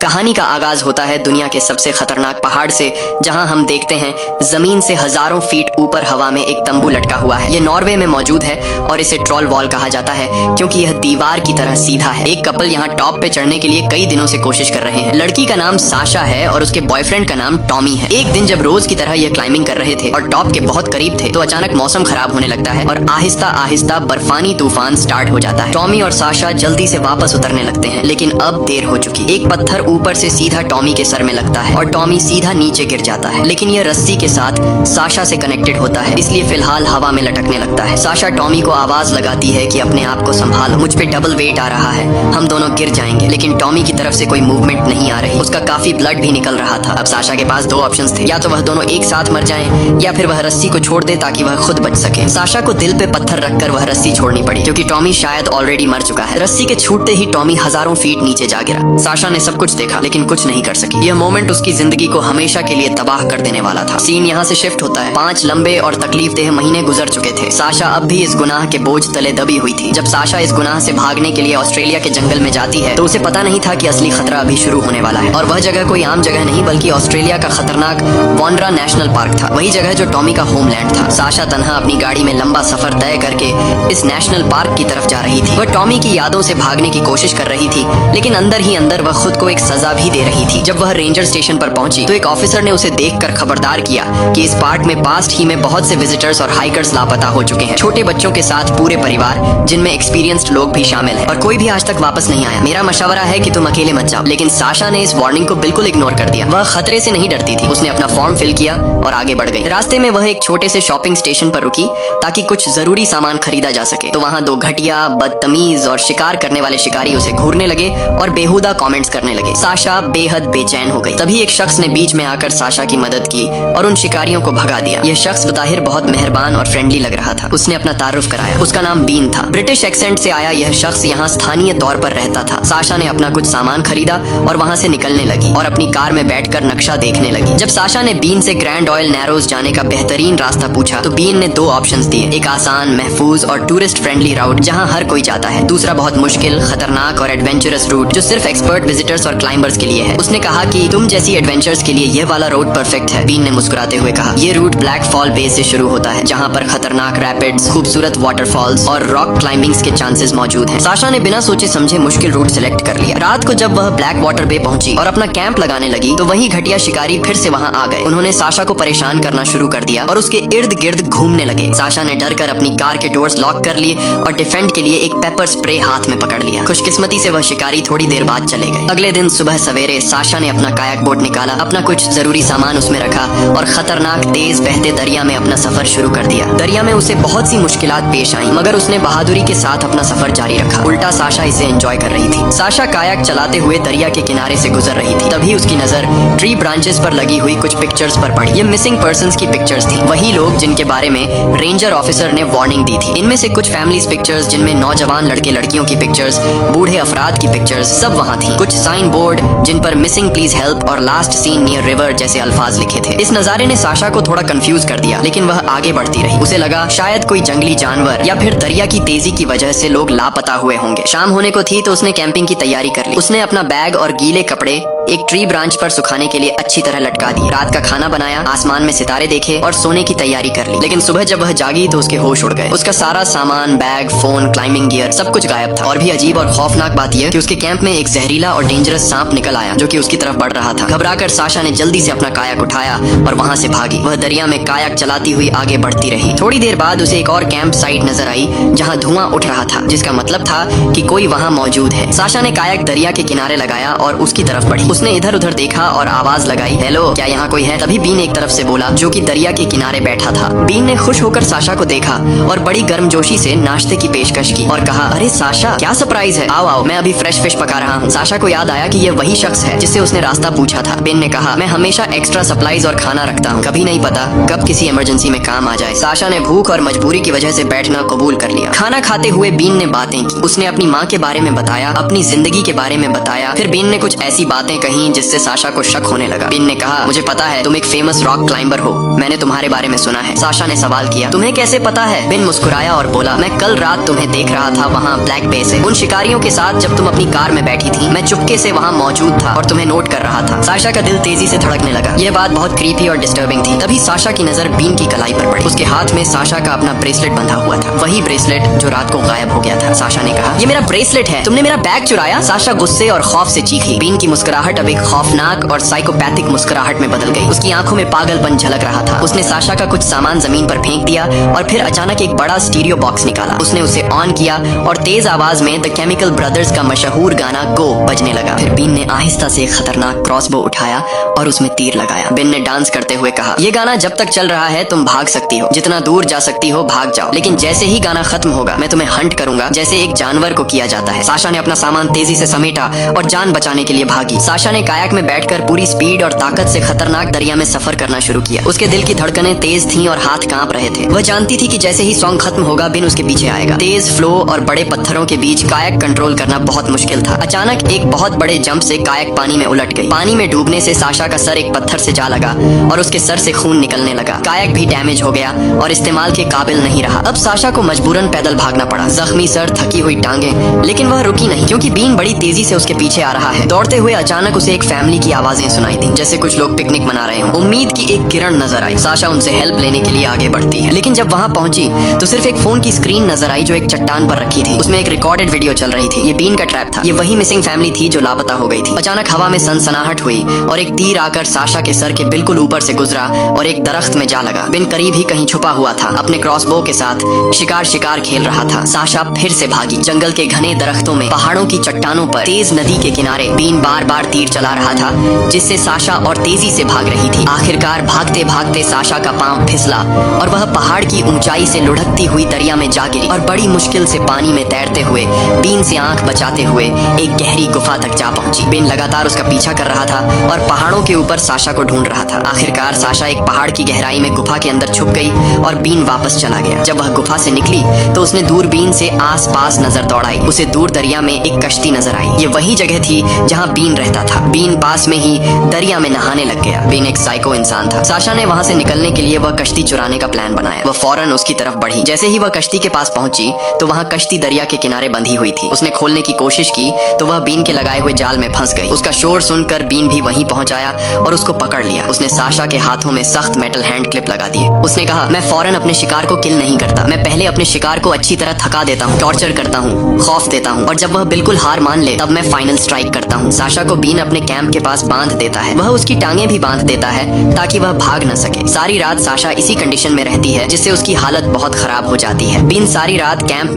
कहानी का आगाज होता है दुनिया के सबसे खतरनाक पहाड़ से, जहां हम देखते हैं जमीन से हजारों फीट ऊपर हवा में एक तंबू लटका हुआ है। ये नॉर्वे में मौजूद है और इसे ट्रॉल वॉल कहा जाता है क्योंकि यह दीवार की तरह सीधा है। एक कपल यहाँ टॉप पे चढ़ने के लिए कई दिनों से कोशिश कर रहे हैं। लड़की का नाम साशा है और उसके बॉयफ्रेंड का नाम टॉमी है। एक दिन जब रोज की तरह ये क्लाइंबिंग कर रहे थे और टॉप के बहुत करीब थे तो अचानक मौसम खराब होने लगता है और आहिस्ता आहिस्ता बर्फानी तूफान स्टार्ट हो जाता है। टॉमी और साशा जल्दी से वापस उतरने लगते हैं, लेकिन अब देर हो चुकी। एक पत्थर ऊपर से सीधा टॉमी के सर में लगता है और टॉमी सीधा नीचे गिर जाता है, लेकिन यह रस्सी के साथ साशा से कनेक्टेड होता है, इसलिए फिलहाल हवा में लटकने लगता है। साशा टॉमी को आवाज लगाती है कि अपने आप को संभालो, मुझ पे डबल वेट आ रहा है, हम दोनों गिर जाएंगे। लेकिन टॉमी की तरफ से कोई मूवमेंट नहीं आ रही, उसका काफी ब्लड भी निकल रहा था। अब साशा के पास दो ऑप्शंस थे, या तो वह दोनों एक साथ मर जाएं या फिर वह रस्सी को छोड़ दे ताकि वह खुद बच सके। साशा को दिल पे पत्थर रखकर वह रस्सी छोड़नी पड़ी क्योंकि टॉमी शायद ऑलरेडी मर चुका है। रस्सी के छूटते ही टॉमी हजारों फीट नीचे जा गिरा। साशा ने सब कुछ देखा लेकिन कुछ नहीं कर सकी। यह मोमेंट उसकी जिंदगी को हमेशा के लिए तबाह कर देने वाला था। सीन यहाँ से शिफ्ट होता है। 5 लंबे और तकलीफदेह महीने गुजर चुके थे। साशा अब भी इस गुनाह के बोझ तले दबी हुई थी। जब साशा इस गुनाह से भागने के लिए ऑस्ट्रेलिया के जंगल में जाती है तो उसे पता नहीं था कि असली खतरा अभी शुरू होने वाला है। और वह जगह कोई आम जगह नहीं बल्कि ऑस्ट्रेलिया का खतरनाक वॉन्ड्रा नेशनल पार्क था, वही जगह जो टॉमी का होमलैंड था। साशा तन्हा अपनी गाड़ी में लंबा सफर तय करके इस नेशनल पार्क की तरफ जा रही थी। वह टॉमी की यादों से भागने की कोशिश कर रही थी, लेकिन अंदर ही अंदर वह खुद को एक सजा भी दे रही थी। जब वह रेंजर स्टेशन पर पहुंची तो एक ऑफिसर ने उसे देखकर खबरदार किया कि इस पार्क में पास्ट ही में बहुत से विजिटर्स और हाइकर्स लापता हो चुके हैं, छोटे बच्चों के साथ पूरे परिवार, जिनमें एक्सपीरियंस्ड लोग भी शामिल हैं, और कोई भी आज तक वापस नहीं आया। मेरा मशवरा है कि तुम अकेले मत जाओ। लेकिन साशा ने इस वार्निंग को बिल्कुल इग्नोर कर दिया। वह खतरे से नहीं डरती थी। उसने अपना फॉर्म फिल किया और आगे बढ़ गई। रास्ते में वह एक छोटे से शॉपिंग स्टेशन पर रुकी ताकि कुछ जरूरी सामान खरीदा जा सके। तो वहाँ 2 घटिया, बदतमीज और शिकार करने वाले शिकारी उसे घूरने लगे और बेहुदा कमेंट्स करने लगे। साशा बेहद बेचैन हो गई। तभी एक शख्स ने बीच में आकर साशा की मदद की और उन शिकारियों को भगा दिया। यह शख्स बज़ाहिर बहुत मेहरबान और फ्रेंडली लग रहा था। उसने अपना तारुफ कराया। उसका नाम बीन था। ब्रिटिश एक्सेंट से आया यह शख्स यहाँ स्थानीय तौर पर रहता था। साशा ने अपना कुछ सामान खरीदा और वहाँ से निकलने लगी और अपनी कार में बैठकर नक्शा देखने लगी। जब साशा ने बीन से ग्रैंड ऑयल नैरोज जाने का बेहतरीन रास्ता पूछा तो बीन ने 2 ऑप्शंस दिए, एक आसान, महफूज और टूरिस्ट फ्रेंडली राउट जहाँ हर कोई जाता है, दूसरा बहुत मुश्किल, खतरनाक और एडवेंचरस रूट जो सिर्फ एक्सपर्ट विजिटर्स और क्लाइंबर्स के लिए है। उसने कहा कि तुम जैसी एडवेंचर्स के लिए यह वाला रोड परफेक्ट है। बीन ने मुस्कुराते हुए कहा, यह रूट ब्लैक फॉल बेस से शुरू होता है जहाँ पर खतरनाक रैपिड्स, खूबसूरत वाटरफॉल्स और रॉक क्लाइंबिंग्स के चांसेस मौजूद हैं। साशा ने बिना सोचे समझे मुश्किल रूट सिलेक्ट कर लिया। रात को जब वह ब्लैक वाटर बे पहुंची और अपना कैंप लगाने लगी तो वही घटिया शिकारी फिर से वहाँ आ गए। उन्होंने साशा को परेशान करना शुरू कर दिया और उसके इर्द गिर्द घूमने लगे। साशा ने डरकर अपनी कार के डोर्स लॉक कर लिए और डिफेंड के लिए एक पेपर स्प्रे हाथ में पकड़ लिया। खुशकिस्मती से वह शिकारी थोड़ी देर बाद चले गए। अगले दिन सुबह सवेरे साशा ने अपना कायाक बोट निकाला, अपना कुछ जरूरी सामान उसमें रखा और खतरनाक तेज बहते दरिया में अपना सफर शुरू कर दिया। दरिया में उसे बहुत सी मुश्किलात पेश आई मगर उसने बहादुरी के साथ अपना सफर जारी रखा। उल्टा साशा इसे एंजॉय कर रही थी। साशा कायाक चलाते हुए दरिया के किनारे से गुजर रही थी। तभी उसकी नजर ट्री ब्रांचेस पर लगी हुई कुछ पिक्चर्स पर पड़ी। ये मिसिंग पर्संस की पिक्चर्स थी, वही लोग जिनके बारे में रेंजर ऑफिसर ने वार्निंग दी थी। इनमें से कुछ फैमिलीज पिक्चर्स जिनमें नौजवान लड़के लड़कियों की पिक्चर्स, बूढ़े अफराद की पिक्चर्स सब वहाँ थी। कुछ साइन बोर्ड जिन पर मिसिंग प्लीज हेल्प और लास्ट सीन नियर रिवर जैसे अल्फाज लिखे थे। इस नजारे ने साशा को थोड़ा कंफ्यूज कर दिया, लेकिन वह आगे बढ़ती रही। उसे लगा शायद कोई जंगली जानवर या फिर दरिया की तेजी की वजह से लोग लापता हुए होंगे। शाम होने को थी तो उसने कैंपिंग की तैयारी कर ली। उसने अपना बैग और गीले कपड़े एक ट्री ब्रांच पर सुखाने के लिए अच्छी तरह लटका दी। रात का खाना बनाया, आसमान में सितारे देखे और सोने की तैयारी कर ली। लेकिन सुबह जब वह जागी तो उसके होश उड़ गए। उसका सारा सामान, बैग, फोन, क्लाइंबिंग गियर सब कुछ गायब था। और भी अजीब और खौफनाक बात यह कि उसके कैंप में एक जहरीला और डेंजरस सांप निकल आया जो कि उसकी तरफ बढ़ रहा था। घबराकर साशा ने जल्दी से अपना कायाक उठाया और वहाँ से भागी। वह दरिया में कायाक चलाती हुई आगे बढ़ती रही। थोड़ी देर बाद उसे एक और कैंप साइट नजर आई जहाँ धुआं उठ रहा था, जिसका मतलब था कि कोई वहाँ मौजूद है। साशा ने कायाक दरिया के किनारे लगाया और उसकी तरफ बढ़ी। उसने इधर उधर देखा और आवाज लगाई, हेलो, क्या यहाँ कोई है? तभी बीन एक तरफ से बोला जो कि दरिया के किनारे बैठा था। बीन ने खुश होकर साशा को देखा और बड़ी गर्मजोशी से नाश्ते की पेशकश की और कहा, अरे साशा, क्या सरप्राइज है, आओ आओ, मैं अभी फ्रेश फिश पका रहा हूँ। साशा को याद आया कि यह वही शख्स है जिससे उसने रास्ता पूछा था। बीन ने कहा, मैं हमेशा एक्स्ट्रा सप्लाईज और खाना रखता हूँ, कभी नहीं पता कब किसी इमरजेंसी में काम आ जाए। साशा ने भूख और मजबूरी की वजह से बैठना कबूल कर लिया। खाना खाते हुए बीन ने बातें की। उसने अपनी माँ के बारे में बताया, अपनी जिंदगी के बारे में बताया। फिर बीन ने कुछ ऐसी बातें कहीं जिससे साशा को शक होने लगा। बिन ने कहा, मुझे पता है तुम एक फेमस रॉक क्लाइंबर हो, मैंने तुम्हारे बारे में सुना है। साशा ने सवाल किया, तुम्हें कैसे पता है? बिन मुस्कुराया और बोला, मैं कल रात तुम्हें देख रहा था वहाँ ब्लैक बे से, उन शिकारियों के साथ जब तुम अपनी कार में बैठी थी। मैं चुपके से वहाँ मौजूद था और तुम्हें नोट कर रहा था। साशा का दिल तेजी से धड़कने लगा। यह बात बहुत क्रीपी और डिस्टर्बिंग थी। तभी साशा की नजर बीन की कलाई पर पड़ी। उसके हाथ में साशा का अपना ब्रेसलेट बंधा हुआ था, वही ब्रेसलेट जो रात को गायब हो गया था। साशा ने कहा, ये मेरा ब्रेसलेट है, तुमने मेरा बैग चुराया? साशा गुस्से और खौफ से चीखी। बीन की मुस्कुराहट अब एक खौफनाक और साइकोपैथिक मुस्कुराहट में बदल गई। उसकी आंखों में पागलपन झलक रहा था। उसने साशा का कुछ सामान जमीन पर फेंक दिया और फिर अचानक एक बड़ा स्टीरियो बॉक्स निकाला। उसने उसे ऑन किया और तेज आवाज में द केमिकल ब्रदर्स का मशहूर गाना गो बजने लगा। फिर बीन ने आहिस्ता से एक खतरनाक क्रॉसबो उठाया और उसमें तीर लगाया। बिन ने डांस करते हुए कहा, ये गाना जब तक चल रहा है तुम भाग सकती हो, जितना दूर जा सकती हो भाग जाओ, लेकिन जैसे ही गाना खत्म होगा मैं तुम्हें हंट करूंगा जैसे एक जानवर को किया जाता है। साशा ने अपना सामान तेजी से समेटा और जान बचाने के लिए भागी। साशा ने कायाक में बैठकर पूरी स्पीड और ताकत से खतरनाक दरिया में सफर करना शुरू किया। उसके दिल की धड़कनें तेज थीं और हाथ कांप रहे थे। वह जानती थी कि जैसे ही सॉन्ग खत्म होगा बिन उसके पीछे आएगा। तेज फ्लो और बड़े पत्थरों के बीच कायाक कंट्रोल करना बहुत मुश्किल था। अचानक एक बहुत बड़े जंप से कायाक पानी में उलट गई। पानी में डूबने से साशा का सर एक पत्थर से जा लगा और उसके सर से खून निकलने लगा। कायाक भी डैमेज हो गया और इस्तेमाल के काबिल नहीं रहा। अब साशा को मजबूरन पैदल भागना पड़ा। जख्मी सर, थकी हुई टांगे, लेकिन वह रुकी नहीं क्योंकि बीन बड़ी तेजी से उसके पीछे आ रहा है। दौड़ते हुए अचानक उसे एक फैमिली की आवाजें सुनाई दी, जैसे कुछ लोग पिकनिक मना रहे हों। उम्मीद की एक किरण नजर आई। साशा उनसे हेल्प लेने के लिए आगे बढ़ती है, लेकिन जब वहाँ पहुंची तो सिर्फ एक फोन की स्क्रीन नजर आई जो एक चट्टान पर रखी थी। उसमें एक रिकॉर्डेड वीडियो चल रही थी। ये बीन का ट्रैप था। ये वही मिसिंग फैमिली थी जो लापता हो गई थी। अचानक हवा में सनसनाहट हुई और एक तीर आकर साशा के सर के बिल्कुल ऊपर से गुजरा और एक दरख्त में जा लगा। बिन करीब ही कहीं छुपा हुआ था, अपने क्रॉसबो के साथ शिकार खेल रहा था। साशा फिर से भागी। जंगल के घने दरख्तों में, पहाड़ों की चट्टानों पर, तेज नदी के किनारे बीन बार बार तीर चला रहा था जिससे साशा और तेजी से भाग रही थी। आखिरकार भागते भागते साशा का पांव फिसला और वह पहाड़ की ऊंचाई से लुढ़कती हुई दरिया में जा गिरी और बड़ी मुश्किल से पानी में तैरते हुए बीन से आंख बचाते हुए एक गहरी गुफा तक जा पहुंची। बीन लगातार उसका पीछा कर रहा था और पहाड़ों के ऊपर साशा को ढूंढ रहा था। आखिरकार साशा एक पहाड़ की गहराई में गुफा के अंदर छुप गई और बीन वापस चला गया। जब वह गुफा से निकली तो उसने दूरबीन से आस पास नजर दौड़ाई। उसे दूर दरिया में एक कश्ती नजर आई। ये वही जगह थी जहाँ बीन रहता था। बीन पास में ही दरिया में नहाने लग गया। बीन एक साइको इंसान था। साशा ने वहाँ से निकलने के लिए वह कश्ती चुराने का प्लान बनाया। वह फौरन उसकी तरफ बढ़ी। जैसे ही वह कश्ती के पास पहुंची तो वहाँ कश्ती दरिया के किनारे बंधी हुई थी। उसने खोलने की कोशिश की तो वह बीन के लगाए हुए जाल में फंस गई। उसका शोर सुनकर बीन भी वहीं पहुंच आया और उसको पकड़ लिया। उसने साशा के हाथों में सख्त मेटल हैंड क्लिप लगा दिए। उसने कहा, मैं फौरन अपने शिकार को किल नहीं करता, मैं पहले अपने शिकार को अच्छी तरह थका देता हूँ, टॉर्चर करता हूँ, खौफ देता हूँ और जब वह बिल्कुल हार मान ले तब मैं फाइनल स्ट्राइक करता हूँ। साशा को बीन अपने कैंप के पास बांध देता है। वह उसकी टांगे भी बांध देता है ताकि वह भाग न सके। सारी रात साशा इसी कंडीशन में रहती है जिससे उसकी हालत बहुत खराब हो जाती है। बीन सारी रात कैंप